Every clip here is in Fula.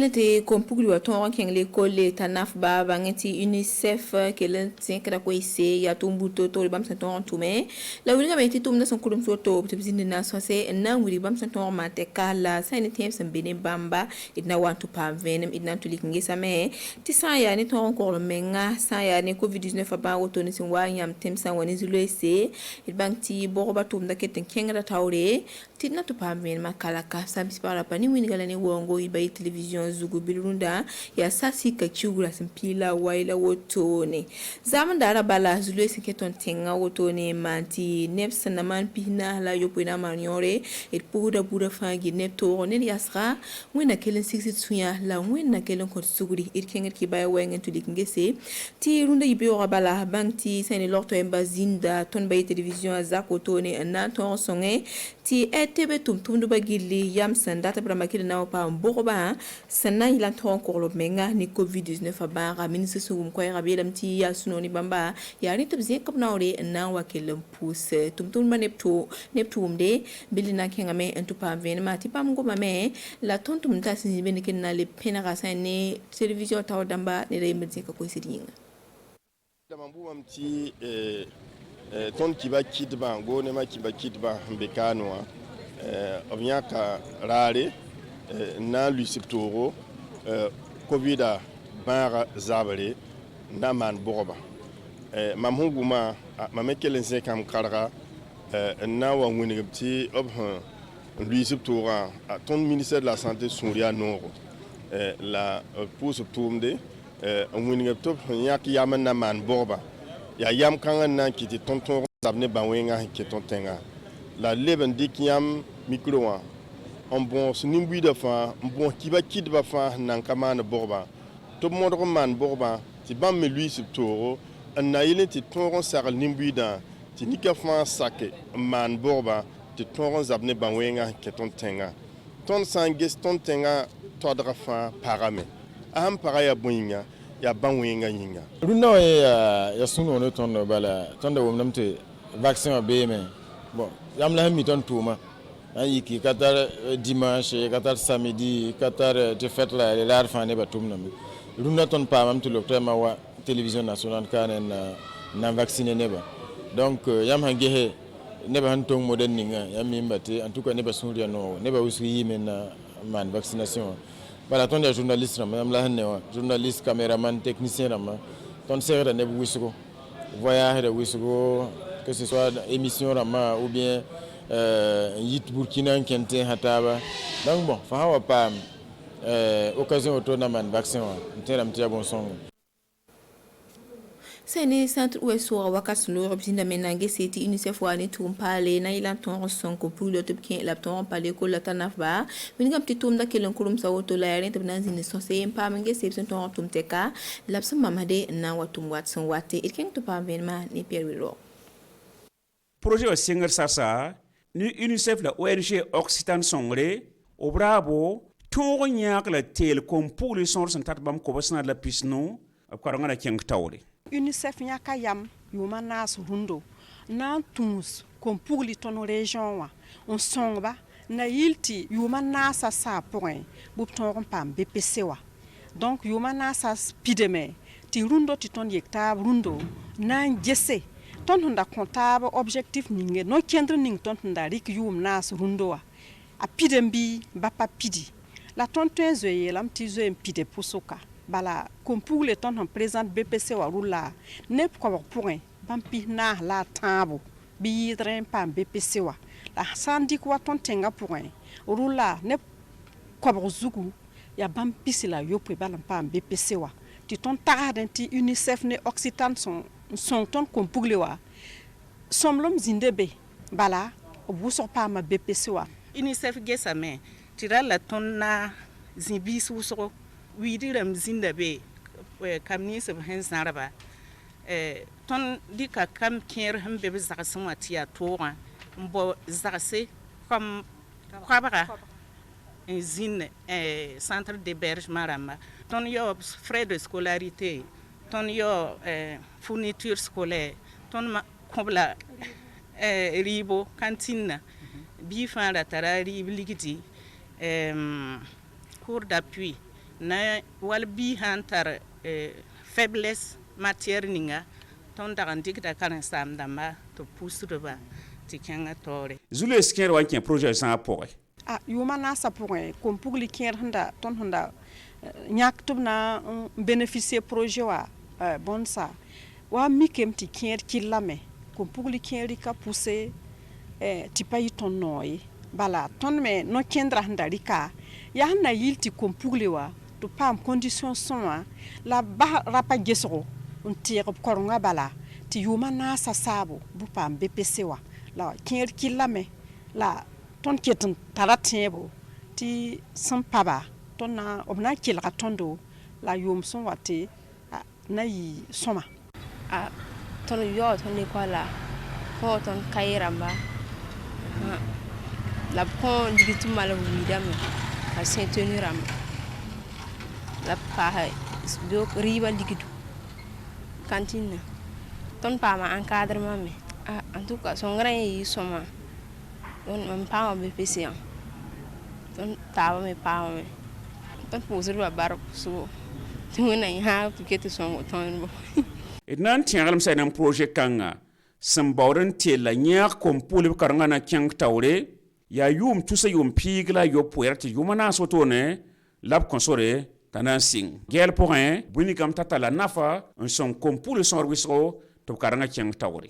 ilete kompugli wa ton ken l'école tanaf ba bangeti UNICEF kelen tinkra ko ise ya tumbuto to bam sa ton tume la wuli ngameti tumna son kulum so to tibzinde na so se na wuri bam sa ton mate kala sa ni tem sam bene bamba idna want to pa venem idna to likinge sa me ti sa ya ni ton ko menga sa ya ni covid-19 ba woto ni sin wa yam tem sa woni zulo ise idbanti boroba tumda keten kengra tawre tidna to pa venem makala ka sam sipara pani wini gala ni wongo ibai television zugu bilrunda ya sasi ka chugura simpila waila wotone zaman dara bala zulu sinketon tenga wotone manti nefsa na man pina la yopina maniore et buda fangi nepto ne yasra wina kelen sixit suya la wina kelen ko suguri it kenger ki bay wengen to dikingese ti runda yibe ora bala banti sene lorto embazinda ton bay television azakotone na ton songe ti etebe tumtumdu bagili yam sandata brama kile na pa mboba sana ila ton ko menga ni covid-19 ba ministre sugum ko ya belam ti ya sunoni bamba ya ni tabze kapnaure na wakelam pus tumtum manepto neptumde bilina kenga me entu pa venema ti pam ngoma me la tontum ta sin ben ken na le penara sane television taw damba ne re medze ko sidinga damambu mamti ton kiba kidba go ne ma kiba kidba mbekano obnyaka rare na lusiptoro covida bara zabare na man boba mamhunguma mamekelen se kam karga na wa winigti obhan lusiptora ton ministère de la santé souria noro la pour ce tourne winigto yak yaman na man boba ya yam kan na kiti tonton zabne banwenga ki tontenga la leben dikyam micro on bon snimbi de fa bon kiba kidba fa nan kamana borba to modro man borba ti bam me lui sur toro na yele ti toron sar nimbi da ti nika fa sake man borba ti toron zabne banwenga ke ton tenga ton sanges ton tenga to dra fa parame aham paraya buinga ya banwenga yinga runa ya suno no ton bala ton da womnamte vaccin be me bon yam la mi ton tuma ayi ki katar dimanche katar samedi katar te fête la lar fane batum nam runa ton pa mam to docteur ma wa télévision nationale kanen na vacciner neba donc yam hange he neba han tong moden ninga yam mimbate en tout cas neba sunria no neba usu yimen man vaccination voilà ton des journalistes ram la hanne wa journaliste caméraman technicien ram ton serre neba wisugo voyage de wisugo que ce soit émission rama ou bien yit Burkina kente hataba donc bon fa hawa pa occasion auto na man vaccin wa nteram tia bon songo sene centre ouest wakas no robinda menange seti UNICEF wani tumpale na ila ton son ko pour le topkin la ton pale ko la tanafba minga petit tum da kelen kurum sa auto la yaren tabna zini so se pa menge se ton tum teka lapsa mamade na watum watson wate it ken to pa venma ni perwiro projet o singer sasa ni UNICEF la ONG Occitan songre o brabo ton nyak la tel kom pour les sons en tatbam ko basna la pisno ko ngana ken tawre UNICEF nyaka yam yuma nas hundo nan tuns kom pour li ton région wa on songba na yilti yuma nasa sa point bu ton pam BPC wa donc yuma nasa pideme ti rundo ti ton yekta rundo nan jesse ton hunda comptable objectif ninge no kendre ning ton hunda rik yum nas rundoa a pidembi bapa pidi la ton tenzo yelam ti zo empide pusoka bala comme pour le ton présente BPC wa rula ne ko point bampi na la tambo bi dren pam BPC wa la sandi ko ton tenga point rula ne ko zugu ya bampi sila yopre bala pam BPC wa ti ton taga ti UNICEF ne Occitan son ton kompugle wa somlom zindebe bala obuso pa ma BPC wa UNICEF gesame tira la ton na zimbi suso widiram zindabe kamni se hen saraba ton dika kam kier hambe zakasum atia toa mbo zakase comme kwabara zine centre d'hébergement rama ton yo frais de scolarité ton yo fourniture scolaire ton kobla ribo cantine bi fa la tara rib ligiti cours d'appui na wal bi han tar faiblesse matière ninga ton daga dikda kan sam damba to pusre ba ti kenga tore zule sker wan ken projet sans apport yuma na sa point kom pugli ker handa ton handa nyak tubna bénéficier projet wa bon ça wa mikem ti ker kilame kom pugli ker ka pousser ti payi ton noy bala ton me no kendra handa rika ya na yilti kom pugli wa to pam condition son la ba rapa gesoro on tire koronga bala ti yuma na sa sabo bu pam BPC wa la ker kilame la ton ketin taratebo ti sampaba ton na obna kilra tondo la yum son wate na yi soma ton yo ton ni kwala ko ton kairamba la pon digitu mala widame a saint-tenu ram la pa do riba digitu cantine ton pa ma encadrement me en tout cas son grand yi soma on me pa me BPC ton ta me pa me ton poser ba bar so tu na ha tu kete son ton et nan tiangam sa nan projet kanga sambawren te la nyaar kom pole karanga na kyang tawre ya yum tusa yum pigla yo puerti yumana sotone lab consore tanan sing gel point buni kam tata la nafa un son kom pole son wisro to karanga kyang tawre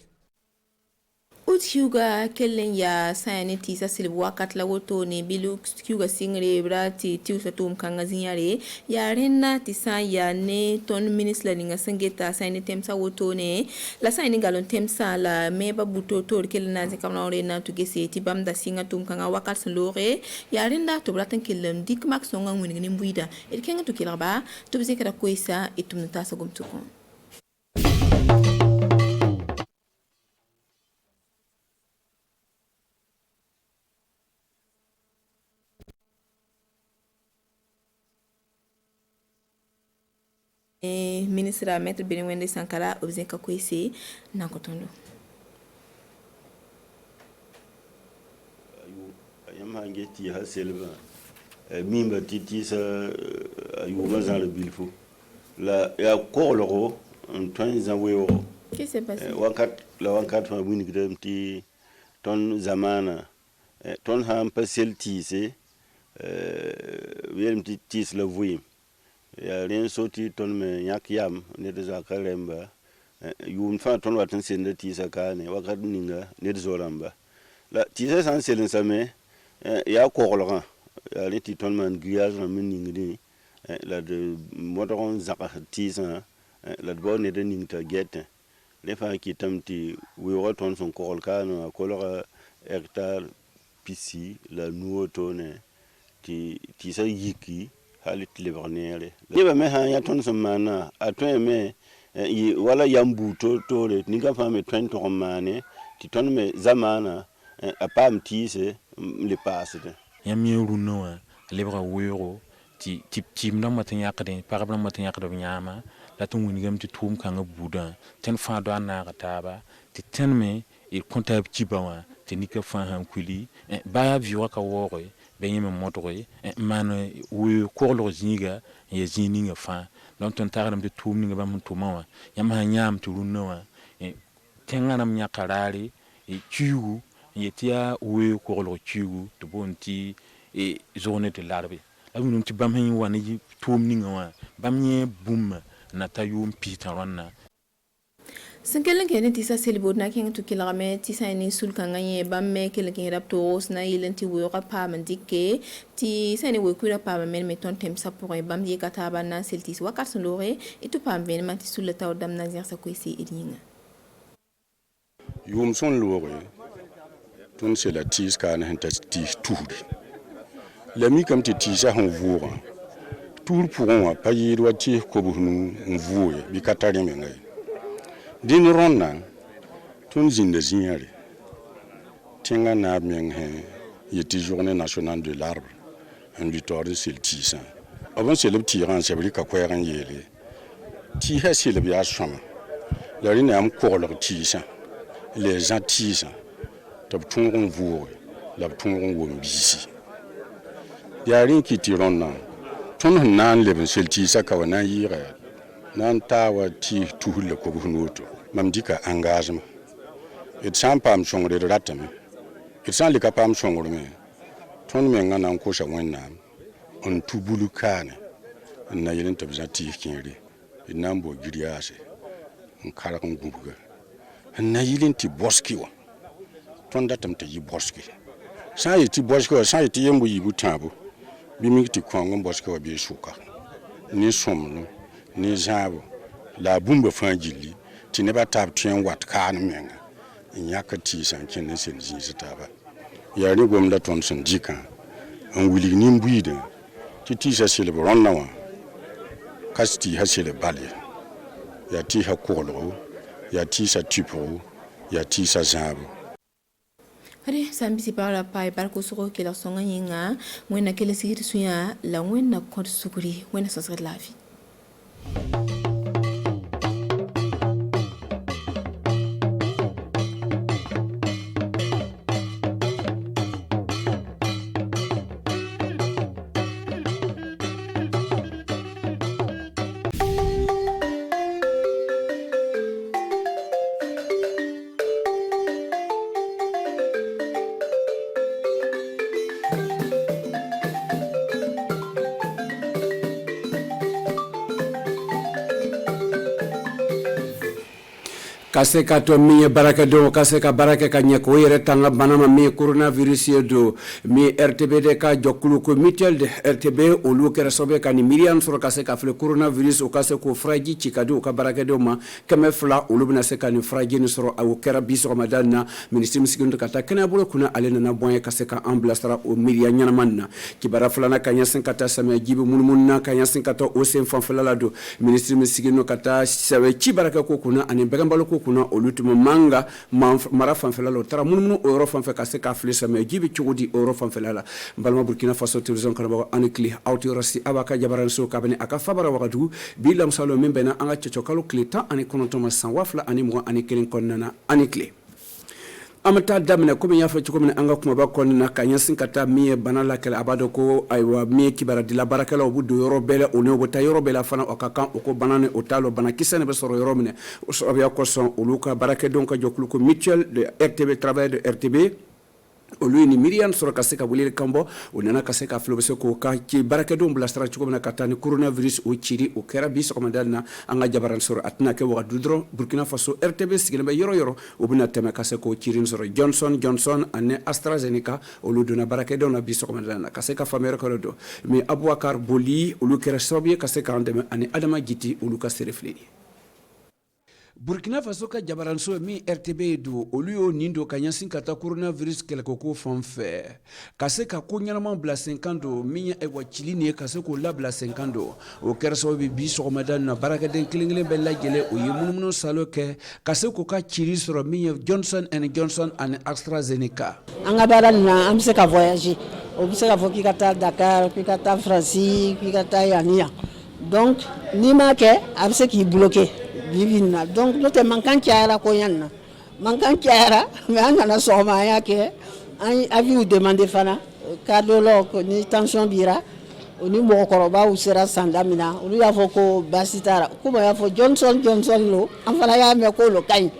Huga kellen ya sayane tisa silbu wakat la woto ne bilu huga singre brati tiu satum kanga zinyare ya renna tisa ya ne ton ministre ninga sangeta sayane temsa woto ne la sayane galon temsa la meba buto tor kellen na zikamna rena to gese ti bamda singa tum kanga wakat lore ya renna to bratan kellen dik mak songa nguni ngini mbuida et kenga to kilaba to bizekara koisa etum tasa gumtukon ministre maître Benwende Sankara obizenka kwese nakotondo ayama ngeti ha selba mimba titi sa ayuma za le bilfo la ya koloro en twanza wewo qu'est-ce qui s'est passé wakat fa wini gidam ti ton zamana ton ha pasel tise welm ti tis la vuim ya ren soti ton me yak yam ne de zakaremba yum fa ton watan sende tisa kane wakat ninga ne de zoramba la tisa san selen same ya kolora ya le ti ton man grillage na min ningdi la de modoron zaka tisa la de bonne de ningta gete le fa ki tamti wi roton son kolkano kolora hectare pisi la nuotone ti tisa yiki halit libanere niba me ha ya ton semana atwe me wala yambu to le ninga fa me twen to mane ti ton me zamana apam tise le pasde yami runo lebra wero ti tim na matin yakade parabla matin yakade nyama la ton wingam ti tum kanga buda ten fa do na kataba ti ten me il comptable ti bawa ti nika fa han kuli ba viwa ka wore ben motoy man wu korlo zinga ye zininga fa don ton taram de tumninga bam tumawa yam ha nyam tu runowa tenganam nyakarari ciugu yetia wu korlo ciugu to bonti zone de larbe awunum ti bam hin wani tumninga wa bam nye bum na tayum pitaronna Sankelen kene tisa selibod na kenga tukilame tisa ini sulka nganye bamme kelen kenga raptos na ilenti wura pa mandike ti sa ni wekura pa men meton temsa pour bam ye kataba na seltis wakat lore et to pa ben mati sul taw dam na zersa ko isi edinga yum son lore ton c'est la tis kan henta tis tour la mi kam ti tisa hon voura tour pour on pa yi do ti ko bu nu voye bi katari me ngai din ronna tun zinde zignare tinga na meng he yeti journée nationale de l'arbre un victoire c'est le tisa avant c'est le petit ran c'est vrai ka kweren yele ti ha c'est le bia chama la rina am ko le tisa les gens tisa tab tungon voure la tungon wombisi ya rin ki ti ronna tõnd sẽn na n leb n sel tɩɩsã ka wa na n yɩɩga na n taa wa tɩɩs tusr la kobs nooto mam dɩka engagement d sã n paam sõngre d ratame d sã n leka paam sõngrme tõnd mengã na n kosa wẽnnaam n tu bulu kaane n na yel n tɩ b zã tɩɩs kẽere d na n bo giryaase n karg n gũbga n na yɩl n tɩ boske wã tõnd datame tɩ yɩ boske sã n yetɩ boske wã sã n yetɩ yembo yiibu tãabo bɩ mik tɩ kõong n boske wã bɩ sʋka ne sõmlem ne zãabo la a bũmba fãa gilli tɩ nebã tab tõe n wat kaan menga n yãk tɩɩsã n kẽnd n sel zĩis taaba yaa ne gomda tõnd sẽn dɩkã n wilg nin-buiidã tɩ tɩɩsã selb rõndã wã ka tɩɩsã selb bal ye yaa tɩɩsã koglgo yaa tɩɩsã tɩpgo yaa tɩɩsã zãabo. Hade sambisi para pai barko soko ke la songa yinga wena kele sigiri suya la wena kod sukuri wena sasre la vie. kaseka to mi baraka do kaseka baraka ka nyako yere tanga banama mi coronavirus do mi RTB ka jokulu ko mutuel de RTB o lu kera sobe ka ni Miriam sur kaseka fle coronavirus o kaseko fraji chikado ka baraka do ma kame fla o lu bna seka ni fraji ni soro o kera biso ramadan na ministre misikindo kata kana bolo kuna alena na boye kaseka amblastra o Miriam nyana manna ki bara fla na kanya senkata sama jibu munmunna kanya senkata o sen fanfala la do ministre misikindo kata sawe chi baraka ko kuna ani begambalo ko kuna olutumo manga mara fanfela lo tara mununu euro fanfe ka se ka flesa me jibi chugudi euro fanfela la balma Burkina Faso tourism kana ba anikli autorasi abaka jabaran so kabane aka fabara wakadu bilam salo membena anga chokalo kleta ani konontoma san wafla ani mo ani kelin konnana anikli amata damina comme ya fa comme anga kuma ba konna kanya sinkata miye banala kala abado ko aywa miye kibara dila barakala obudo yorobele ono bota yorobele fana okaka oko banane otalo banakisane be soro yoromne so abya ko son uluka barake donc joklu ko mutuel de RTB travail de RTB olu ni Miriam sur kaseka bulile kambo onana kaseka flobese ko ka ki baraka dum blastra ci ko na katani coronavirus o chiri o kera bis ko mandana anga jabaran sur atna ke wa dudro Burkina Faso RTB sigile be yoro o bina tema kaseka o chiri sur Johnson ane AstraZeneca olu dona baraka dum na bis ko mandana kaseka famere ko do mais Abouakar Boli olu kera sobie kaseka andeme ane Adama Giti olu ka serefleni Burkina Faso ka jabaranso mi RTB do oluyo nindo kanyansin kata coronavirus kelko ko fanfe kase ka ko nyama bla 50 minya e wachilini kase ko la bla 50 o kerso bi so madan na baraka den klinglen be la gele o yimunumuno salo ke kase ko ka chiri sur minya Johnson and AstraZeneca anga baran na amse ka voyager o bise ka foki kata Dakar ki kata Francie ki kata Yania donc ni ma ke amse ki bloqué Vivina. Donc, nous te manquons de koyanna. Manquant kiara, mais on a soma yake. Avis ou demandé fana. Cadre ni tension bira. Oni mo koroba ou sera sandamina. Oni ya foko basitara. Kuma ya fo Johnson lo. Afala ya me ko lo kai.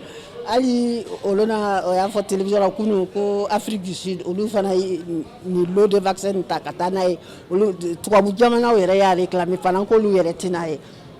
Ali olona ya fo télévision kunu ko Afrique du Sud. Olu fana ni lot de vaccin takatana e. Olu trois bujamana were ya réclamer fana ko lu yere tinae.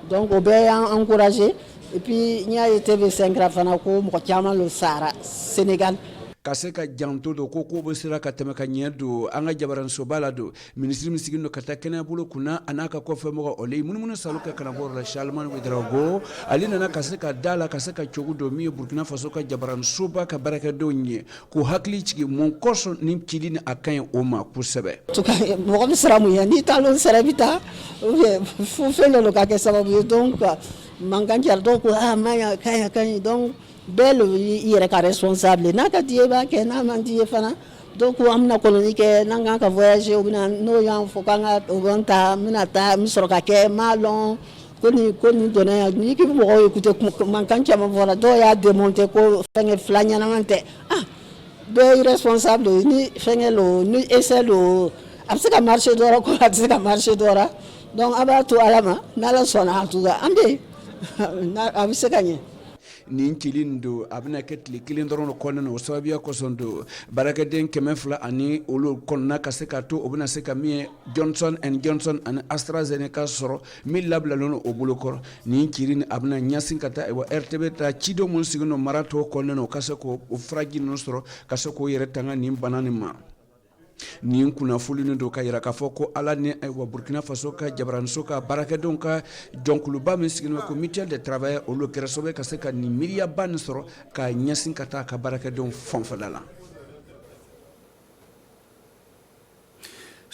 Donc obe encourager. Et puis, il y a été 5 grafana ko mo chama lo Sahara Sénégal kaseka janto do koko bosira katema kanyedo anga jabaran sobala do ministre misigino katakena bulo kuna anaka ko femo ole munumuno saluka kana bor la Charlemagne Ouedraogo alina na kaseka dala kaseka chogudo mi Burkina Faso ka jabaran soba ka baraka donye ko hakli chiki mon koso nim kidini akan oma kusebe tuka mo bisra mu yani talon serabita fu fele lo ka sababu donc manganjar donc maya kaya donc bel yere ka responsable na ka tie ba ke na man tie fana donc amna colonie ke nanga ka voyager obina no yan fokanga obanta minata misoro ka ke malon koni dona ni ki mo écouter man kan chama vola do ya démonter ko fenge flanya na mante be responsable ni fenge lo ni essaie lo abseka marché dora ko abseka marché dora donc aba to alama nala sona hatuga ande abise kanye nin kilin do abna ketli kilin doron ko na o sabiya ko sondo baraka den kemen fula ani olu konna ka se ka to obuna se ka mi Johnson and Johnson and AstraZeneca soro mi labla lono o bulokor nin kilin abna nyasin kata e wa RTB ta chido mun sigino marato ko no kase ko o fragi no soro kase ko yere tanga nin banani ma ni kuna fulini do ka yira ka foko ala ni wa Burkina Faso ka jabran soka baraka donka jonkuluba misigino ko mutuel de travail o lo keresobe ka se ka ni miria ban soro ka nyasin kata ka baraka don fonfadala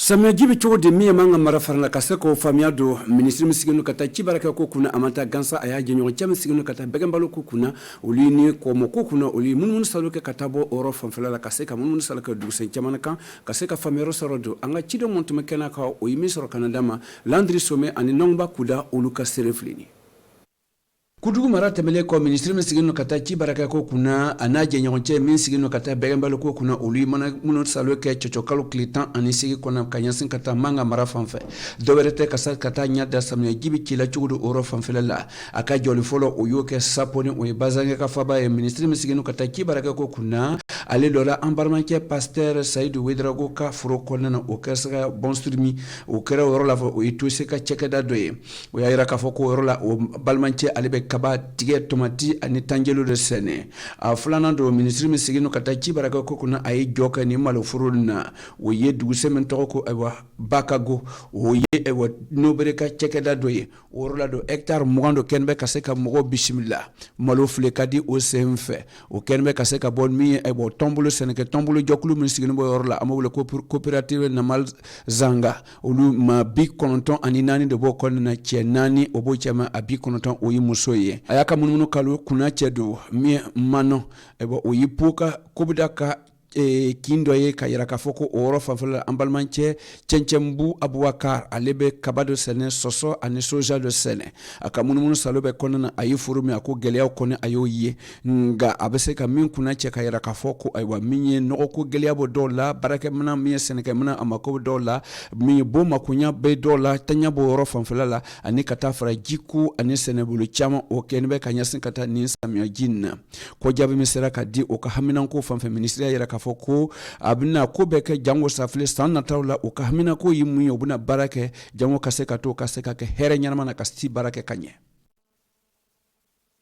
samia jibi cogo de miya manga mara farna ka se ko famia do ministre misigino kata cibaraka ko kuna amata gansa aya jenyo chama misigino kata begambalo ko kuna ulini ko mo ko kuna uli mun salo ke katabo oro fanfala ka se ka mun salo ka du sen chamana kan ka se ka famero sorodo anga cido montume kena ka o yimi soro kanadama landri some ani nongba kuda uluka sereflini kudugu mara temele ko ministre misigino kata cibaraka ko kuna anaje nyonche misigino kata begambalo ko kuna uli mun salo ke chochokalo klitan ani sigi kona kanyasin kata manga mara fanfe dowerete kasa kata nyada samya jibi kila chugudu oro fanfela la aka joli folo uyoke saponi o bazange ka faba e ministre misigino kata cibaraka ko kuna ale lola ambarmanke pasteur Saidou Wedrago ka furo kona na okasa bonstrimi o kera oro la o ituse ka chekeda doye o yaira ka foko oro la o balmanche alebe kaba tige tomati ani tangelo de sene a fulana do ministre misigino kata cibaraka ko kuna ay joka ni malo furulna o ye du semen to ko ewa bakago o ye ewa nobere ka chekeda doye o rola do hectare mugando kenbe kaseka mugo bismillah malo fle kadi o semfe o kenbe kaseka bon mi ebo tombulo seneke tombulo jokulu misigino bo orla amobule coopérative na mal zanga o lu ma big konton ani nani de bo kon na chenani o bo chama abi konton o yi muso ye ayaka mununu kalu kuna chedo mi mano ebo o yipuka kubdaka kindo ye kayira ka foko oro fanfala ambalmanche chencembu Abubakar alebe kabado sene soso ani soja de sene akamununu salobe konana ayifuru mi ako gelea kone ayo ye nga abese ka min kuna che kayira ka foko aywa minye no ko gelea bo dola barake mna mi sene ka mna amako dola mi bo makunya be dola tanya bo oro fanfala la ani kata fara jiku ani sene bulu chama o kenbe kanyasin kata ni samya jinna ko jabe misera ka di o ka haminan ko fanfe ministre ya ka foko abina ko beke jango safle sanna tawla o kahmina ko yimu obuna barake jango kaseka to kaseka ke here nyama na kasti barake kanye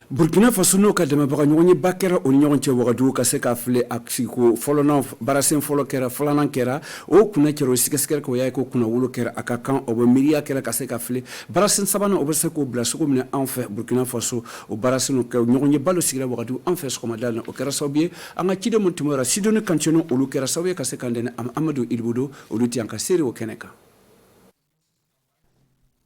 Burkina Faso no ka dama baga nyonyi bakera o nyonche wagadu kaseka fle aksiko folona barasen folo kera flana kera o kuna kero sikeskere ko yai ko kuna wulo kera akakan o miria kera kaseka fle barasen sabana o bese ko blaso ko mine enfe Burkina Faso o barasen ko nyonyi balo sigira wagadu enfe ko madalna o kera sobie anga kide montumora sidone kanchono o lu kera sobie kaseka ndene Amadou Ilbudo o luti anka seri o keneka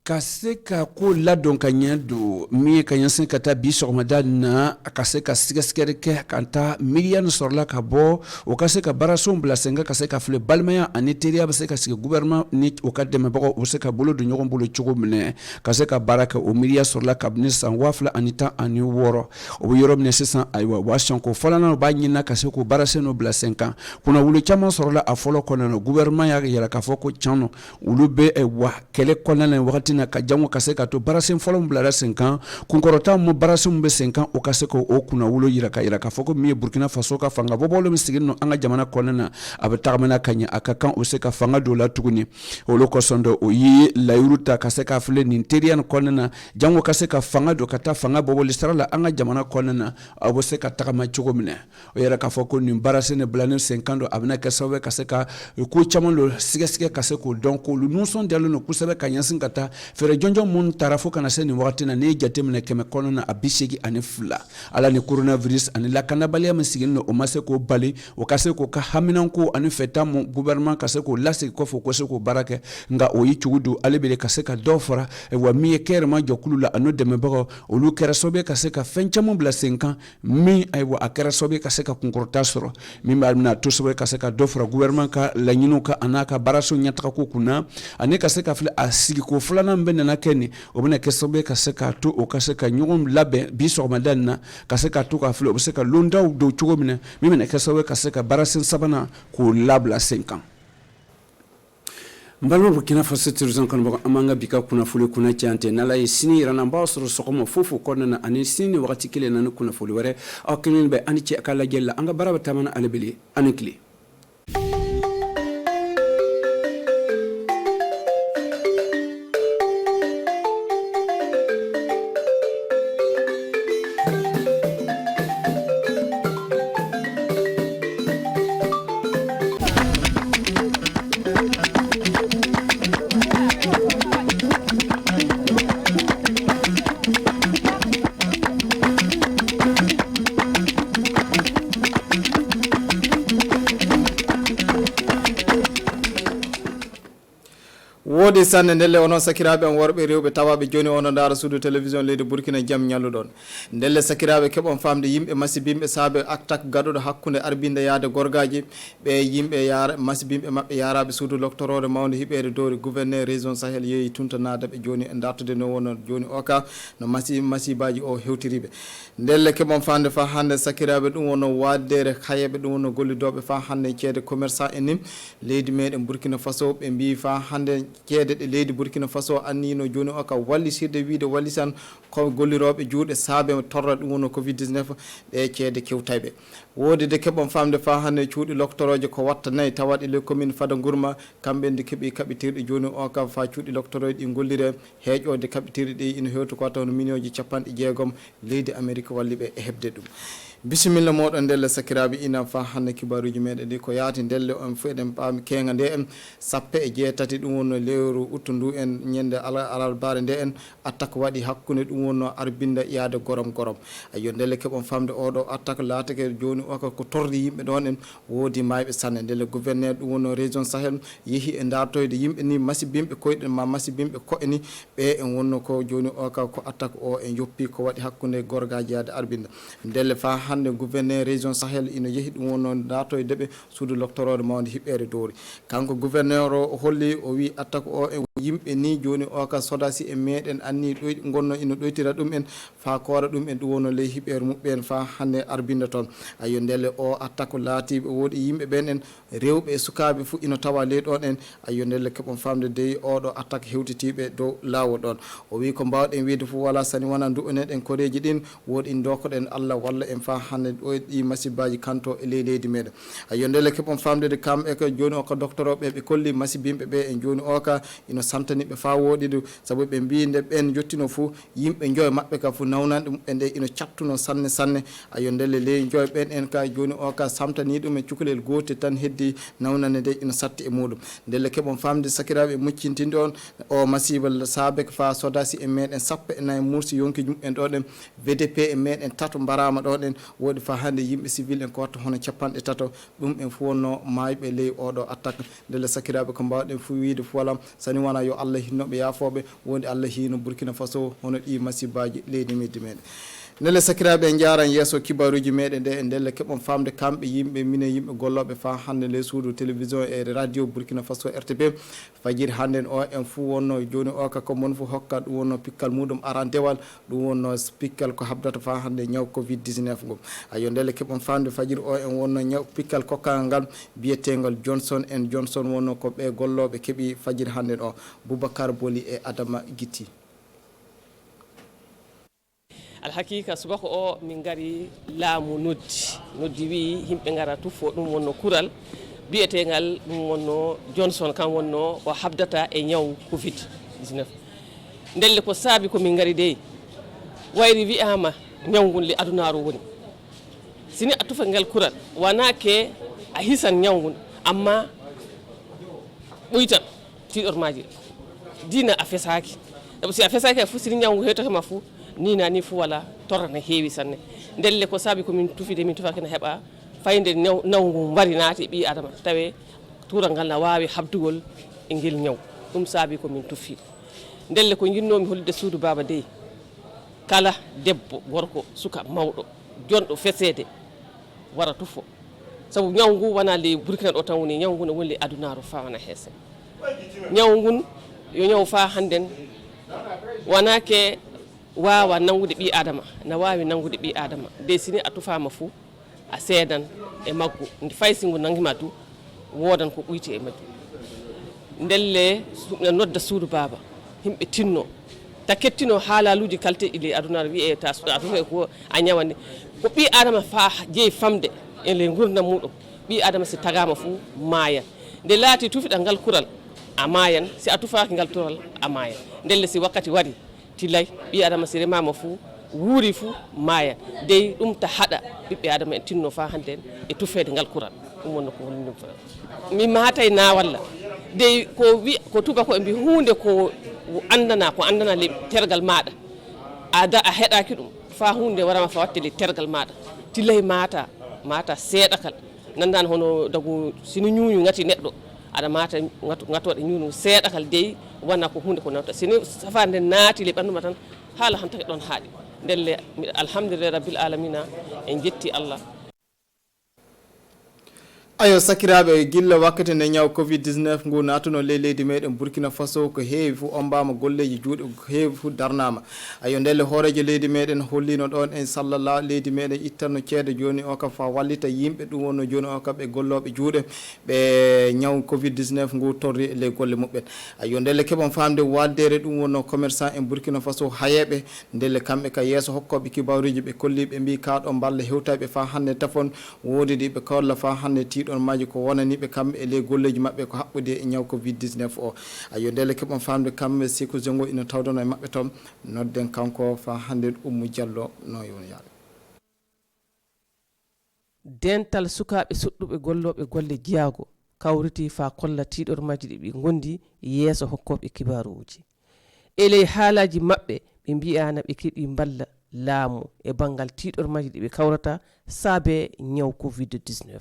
kaseka ko ladon kanya do mi kanya sen kata bi sogmada na kaseka sigeskere ke kanta million sorla ka bo o kaseka barason blasenga kaseka fle balmaya aniteria baseka sig gouvernement ni o kadde me bako o seka bolo do nyogon bolo chugo mne kaseka baraka o million sorla kabne san wafla anita ani woro o yorom ne sesan aywa washan ko falana ba nyina kaseko baraseno blasenka kuna wulu chama sorla afolo kono gouvernement ya yara ka foko chano ulube e wa kele kono wakati na kajango kaseka to barasen folom blara 5 ans kunkorota mo barasen be 5 ans o kaseko o kuna wulo yira ka foko mi Burkina Faso ka fanga bobolo misigino anga jamana konena abatamana kanya akakan o seka fanga dola tuguni o loko sondo o yi la yuruta kaseka fle ninterian konena jango kaseka fanga do kata fanga bobolo sarala anga jamana konena abo seka takama chugo mine o yira ka foko ni barasen blane 5 ans do abna kasawe kaseka ko chamalo sigesige kaseko donc lu non son delo no kusebe kanyasin kata fere jonjon mun tarafo kana seni wakati na ne jatemne keme kono na abishegi anefla ala ni coronavirus ani la kanabalia masigin no omase ko bali o kase ko ka haminan ko ani feta mo gouvernement kase ko lasi ko fo ko se ko barake nga o yi chugudu alebele kase ka dofora e wa mi kere ma jokulu la ano de mebako o lu kera sobe kase ka fencha mo bla 5 ans mi ay wa akera sobe kase ka kunkorta soro mi na to sobe kase ka dofora gouvernement ka la nyino ka anaka baraso nyataka ko kuna ani kase ka fle asigi ko fulana mbene na keni obuna kesobe kaseka to o kaseka nyom labe biso madanna kaseka to ka fle obseka londa do chugo mine mimene kesobe kaseka barasin sabana ko labla 5 ans mbalma burkina faso tirzon kan bako amanga bika kuna fuli kuna chante nala isini rana mbaw soro sokoma fufu konna na ani sini wakati kile na kuna fuli ware akinin be ani ci akala gella anga baraba tamana alebeli anikli wodi sanne ndelle onon sakiraɓe on worɓe rewɓe tawaɓe joni ono dara suudu télévision leydi Burkina jaam ñalluɗon ndelle sakiraɓe keɓon famde yimɓe masibimɓe saabe attaque gaɗuɗo hakkude arbinde yaade gorgaji ɓe yimɓe yara masibimɓe mabɓe yaraɓe suudu loctorode mawde hiɓede dowri gouverneur région Sahel yeehi tuntanadaɓe joni e dartude no wono joni oka no masibaji o hewtiriɓe ndelle keɓon famde fa hande sakiraɓe ɗum wono waddere hayeɓe ɗum wono gollidoɓe fa hande ceede commerçant en nim leydi meɗen Burkina Faso ɓe mbi fa hande ceede ɗe leydi Burkina Faso annino joni o ka wallisirde wiide wallisan ko golliroɓe juuɗe saabe torra ɗum wono covid 19 ɗe ceede kewtayɓe woodi de keɓon famde fa hande cuuɗi loctoroje ko watta nayyi tawaɗe le commune Fada Gourma kamɓe nde keeɓi kaɓitirɗe joni o ka fa cuuɗi loctoroje ɗi gollire heeƴode kaɓitirɗe ɗi ina hewti ko taw no million ji 60 leydi Amérique walliɓe e heɓde ɗum bisimilla moɗon ndelle sakiraɓe ina fa hande kibaruji meɗen ɗi ko yaati ndelle on fo eɗen paami kenga nde en sappo e jeetati ɗum wonno lewru uttu ndu en ñande alarbaare nde en attaque waɗi hakkude ɗum wonno arbinda yaade gorom ayo ndelle keɓon famde oɗo attaque laatake joni o ko tordi yimɓe ɗon en woodi mayɓe sanne ndelle gouverneur ɗum wonno région Sahel yeehi e dartoyde yimɓe ni masibimɓe koyɗen ma masibimɓe ko'e ni ɓe en wonno ko joni o ka ko attaque o en yoppi ko waɗi hakkude gorgaji yaade arbinda ndelle fa hande gouverneur région Sahel ina yeehi ɗum wonno dartoyde ɓe suudu loctorode mawde hiɓɓere dowri kanko gouverneur o holli o wi attaque o e yimɓe ni joni o ka sodasi e meɗen anni gonno ina ɗoytira ɗum en fa koora ɗum en ɗum wonno ley hiɓɓere muɓɓen fa hande arbinde toon ayo ndelle o attaque laatiɓe woodi yimɓe ɓen en rewɓe e sukaɓe fo ina tawa ley ɗon en ayo ndelle keɓon famde dey oɗo attaque hewtitiɓe dow lawol ɗon o wi ko mbawɗen wiide fof wala sani wona du'oneɗen koreji ɗin woodi in dokoɗen Allah walla en fa hande ɗo ɗi masibaji kanto e leydi meɗen ayo ndelle keɓon famdede kamɓe ko joni o ko docteur oɓe ɓe kolli masibimɓe ɓe en joni o ka ino samtaniɓe fa woɗiɗo saabu ɓe mbi nde ɓen jottino fo yimɓe joy mabɓe ka fo nawnande muɓɓe nde ino cattuno sanne ayo ndelle ley joy ɓen en ka joni o ka samtani ɗum e cukalel gotel tan heddi nawnande nde ino satti e muɗum ndelle keɓon famde sakiraɓe muccintinde on o masiba saabe fa sodasi e meɗen sappo e nayyi mursi yonki jumɓen ɗoɗen VDP e meɗen tato mbarama ɗoɗen woodi fa hande yimɓe civil en ko watta hono 30 ɗum en fo wonno mayɓe ley oɗo attaque ndelle sakiraɓe ko mbawɗen fo wiide fo walam sani wona yo Allah hinnoɓe yaafoɓe wonde Allah hino Burkina Faso hono ɗi masibaji leydi meddi meɗen ndelle sakiraɓe en jaran yesso kibaruji meɗen ɗe e ndelle keɓon famde kamɓe yimɓe mine yimɓe golloɓe fa hande ley suudu télévision e radio Burkina Faso RTP fajiri hande o en fo wonno joni o ka ko mon fo hokka ɗum wonno pikkal muɗum arantewal ɗum wonno pikkal ko habdata fa hande ñaw covid 19 gom ayo ndelle keɓon famde fajiri o en wonno ñaw pikkal kokkagal ngal biyetegal Johnson & Johnson wonno ko ɓe golloɓe keeɓi fajiri hande o Boubacar Boli e Adama Guitti alhakika subaka o min gari laamu noddi wi himɓe gara tuffo ɗum wonno kural biyetegal ɗum wonno Johnson kam wonno o habdata e ñaw covid 19 ndelle ko saabi ko min gari dey wayri wi'ama ñawgun le adunaru woni sini a tufa ngal kural wona ke a hisan ñawgun amma ɓuytan tiɗormaji dina a fesaki sabu si a fesaki a fu sini ñawgu hewtatama fu ni nani fu wala torrana heewi sanne ndelle ko saabi komin tufide min tufaki ne heɓa fayde nawgu mbari naati ɓi adama tawe tural ngal na wawi habdugol e ngel ñaw ɗum saabi komin tufi ndelle ko jinnomi hollude suudu baba dey kala debbo gorko suka mawɗo jonɗo fesede wara tufo sabu ñawgu wona ley Burkina ɗo tan woni ñawgu ne woni ley adunaru fa wona heese ñawgun yo ñaw fa hannden wona ke wawa nangude ɓi adama na wawi nangude ɓi adama de sini a tufama fou a seedan e maggu nde faysi ngu nanguima du wodan ko ɓuyti e majju ndelle nodda suudu baba himɓe tinno ta kettino haalaluji kalte ile aduna wi'e ta aduna ko a nyawande ko ɓi adama fa jeeyi famde e le gurdam muɗum ɓi adama si tagama fu maayan nde laati tufiɗa ngal kural a maayan si a tufaki ngal tural a maayan ndelle si wakkati wari tilay ɓi adama si remama fu wuuri fu maaya dey ɗum ta haɗa ɓiɓɓe adama en tinno fa hande e tufede ngal kural ɗum wonno ko woni ɗum mi maatay na walla dey ko tubako e mbi hunde ko andana le tergal maɗa a heɗaki ɗum fa hunde warama fa watte le tergal maɗa tilay mata seeɗa kal nandan hono dagu sino ñuñu ngati neɗɗo aɗa mata ngatoɗe ñuñu seeɗa kal dey wona ko hunde ko nawta sino safande naati le ɓanduma tan haala han taki ɗon haaɗi ndelle alhamdulillah rabbil alamina en jetti Allah. Ayo sakiraɓe gilla wakkati nde ñaw covid-19 ngu natuno leydi meɗen Burkina Faso ko heewi fu ombama golleji juuɗe ko heewi fu darnama ayo ndelle hoorejo leydi meɗen hollino ɗon en sallallah leydi meɗen ittanno ceede joni o kam fa wallita yimɓe ɗum wonno joni o kam ɓe golloɓe juuɗe ɓe ñaw covid-19 ngu torri e ley golle muɓɓen ayo ndelle keɓon famde waddere ɗum wonno commerçant en Burkina Faso hayeɓe ndelle kamɓe ka yeeso hokkoɓe kibaruji ɓe kolliɓe mbi kaɗo balla hewtaɓe fa hande tafon wodi ɗi ɓe kolla fa hande tiɗon maji ko wonaniɓe kamɓe e ley golleji mabɓe ko haɓɓude e ñaw covid-19 o ayo ndele keɓon famde kamɓe siko jongo ina tawdano e mabɓe toon nodden kanko fa hande Oumou Diallo no yon yaade dental sukaɓe suɗɗuɓe golloɓe golle jiyago kawriti fa kolla tiɗor maji ɗi ɓe gondi yeeso hokkoɓe kibaruji e ley haalaji mabɓe ɓe mbiyana ɓe keeɓi balla laamu e banggal tiɗor maji ɗi ɓe kawrata saabe ñaw covid-19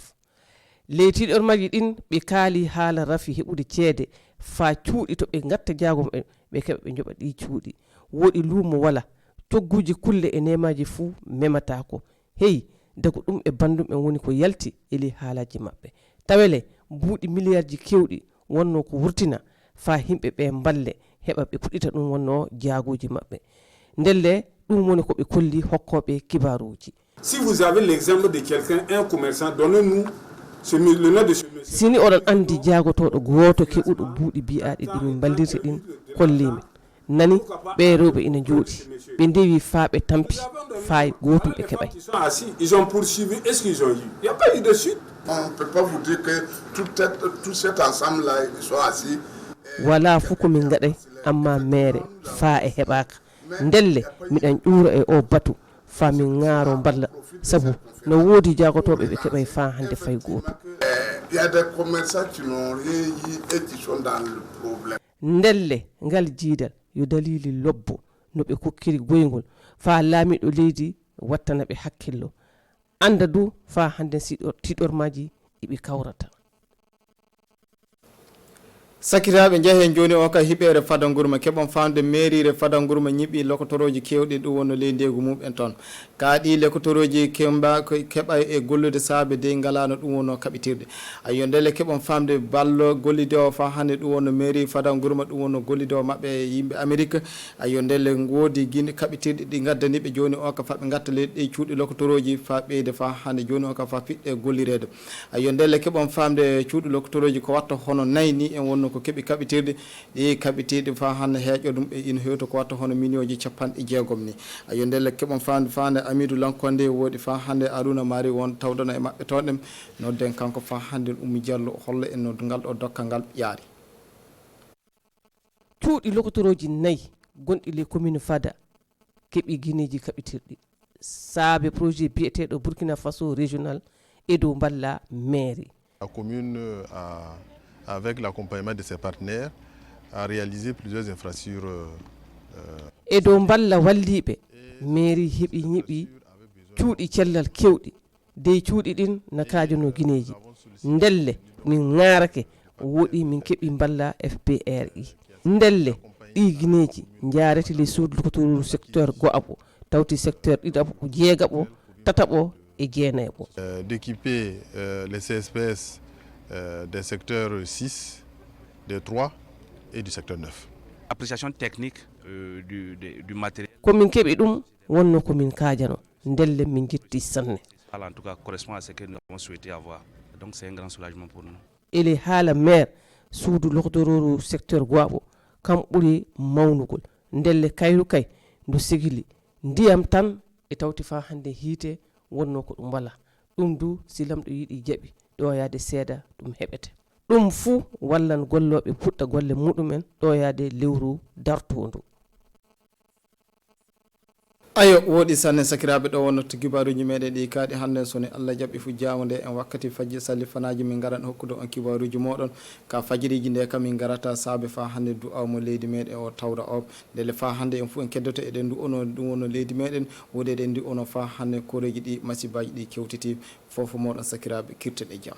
ley tiɗor maji ɗin ɓe kaali haala rafi heɓude ceede fa cuuɗi to ɓe gatta jagom ɓe keɓa ɓe joɓa ɗi cuuɗi woɗi luumo wala cogguji kulle e nemaji fuu mematako heyi dago ɗum e bandum en woni ko yalti e ley haalaji mabɓe tawele mbuuɗi milliardji kewɗi wonno ko wurtina fa himɓe ɓe balle heɓa ɓe puɗɗita ɗum wonno jaagoji mabɓe ndelle ɗum woni ko ɓe kolli hokkoɓe kibaruji. Si vous avez l'exemple de quelqu'un, un commerçant, donnez-nous le nom de ce monsieur. Sini oɗon andi jaagotoɗo goto keɓuɗo buuɗi biyaɗi ɗi min ballirte ɗin kollimin nani ɓe rewɓe ina jooɗi ɓe ndewi fa ɓe tampi fayi gotum ɓe keɓay. Ils ont poursuivi, est-ce qu'ils ont eu? Il n'y a pas eu de suite. On ne peut pas vous dire que tout cet ensemble-là, ils sont assis. Wala fu ko min gaɗay amma mere fa e heɓaka ndelle miɗan ƴuura e o batu fa min ŋaaro balla sabu no woodi jaagotoɓe ɓe keɓay fa hande fay goto. Il y a des commerçants qui n'ont rien eu et qui sont dans le problème. Ndelle ngal jiidal yo dalili lobbo no ɓe kokkiri goygol fa laamiɗo leydi wattana ɓe hakkillo anda du fa hande tiɗormaji iɓe kawrata. sakiraɓe jeehen joni o ka hiɓere Fadangurma keɓon famde mairire Fadangurma ñiɓi lokotoroji kewɗi ɗum wonno ley ndegu mumen toon kaaɗi lokotoroji keɓa e gollude saabe de galano ɗum wonno kaɓitirde ayo ndele keɓon famde ballo gollide o fa hande ɗum wonno mairie Fadangurma ɗum wonno gollide o mabɓe yimɓe Amérique ayo ndele woodi guine kaɓitirɗe ɗi gaddaniɓe joni o ka faɓe gatta leydi ɗi cuuɗi lokotoroji fa ɓeyde fa hande joni o ka fa fiɗɗe gollirede ayo ndele keɓon famde cuuɗi lokotoroji ko watta hono nayyi ni en wonno ko keɓi kaɓitirde ɗi kaɓitirɗe fa hande heeƴo ɗum e ina hewto ko watta hono million ji 60 ni ayo ndelle keɓon fande Amidou Lankonde woodi fa hande Arouna Mari won tawdano e mabɓe toɗem nodden kanko fa hande Oumou Diallo holla en no ngal ɗo dokkal ngal yaari cuuɗi lokotoroji 4 gonɗi le commune Fada keɓi guineji kaɓitirɗi saabe projet biyeteɗo Burkina Faso régional e dow balla mairie. La commune avec l'accompagnement de ses partenaires, a réalisé plusieurs infrastructures. E dow balla walliɓe mairie heɓi ñiɓi cuuɗi cellal kewɗi dey cuuɗi ɗin nakajono guineji ndelle min ŋarake woɗi min keɓi balla FPRI ndelle ɗi guineji jarete les suudu lokotoro secteur go'aɓo tawti secteur ɗiɗaɓo ko jeegaɓo tataɓo e jeenayɓo. D'équiper les CSPS des secteurs 6, des 3 et du secteur 9. Appréciation technique du matériel. Komin keɓi ɗum wonno komin kaajano ndelle min jetti sanne. En tout cas correspond à ce que nous avons souhaité avoir. Donc c'est un grand soulagement pour nous. Ele haala maire suudu lohdororo secteur goabo kam ɓuri mawnugol ndelle kayru kay ndu sigili ndiyam tan e tawti fa hande hiite wonno ko ɗum wala ɗum du silamɗo yiɗi jaɓi ɗo yaade seeda ɗum heɓete ɗum fuu wallan golloɓe puɗɗa golle muɗumen ɗo yaade lewru dartondu ayo woɗi sanne sakiraɓe ɗo wonno to kibaruji meɗen ɗi kaaɗi hannde sone Allah jaɓɓi fu jawde en wakkati fajji salli fanaji min garan hokkude on kibaruji moɗon ka fajiriji nde kam min garata saabe fa hannde du'awmo leydi meɗen o tawra o ndele fa hannde en fuu en keddoto eɗen du ono ɗum wonno leydi meɗen wodi eɗen du ono fa hannde koreji ɗi masibaji ɗi kewtiti fofo moɗon sakiraɓe kirten e jaam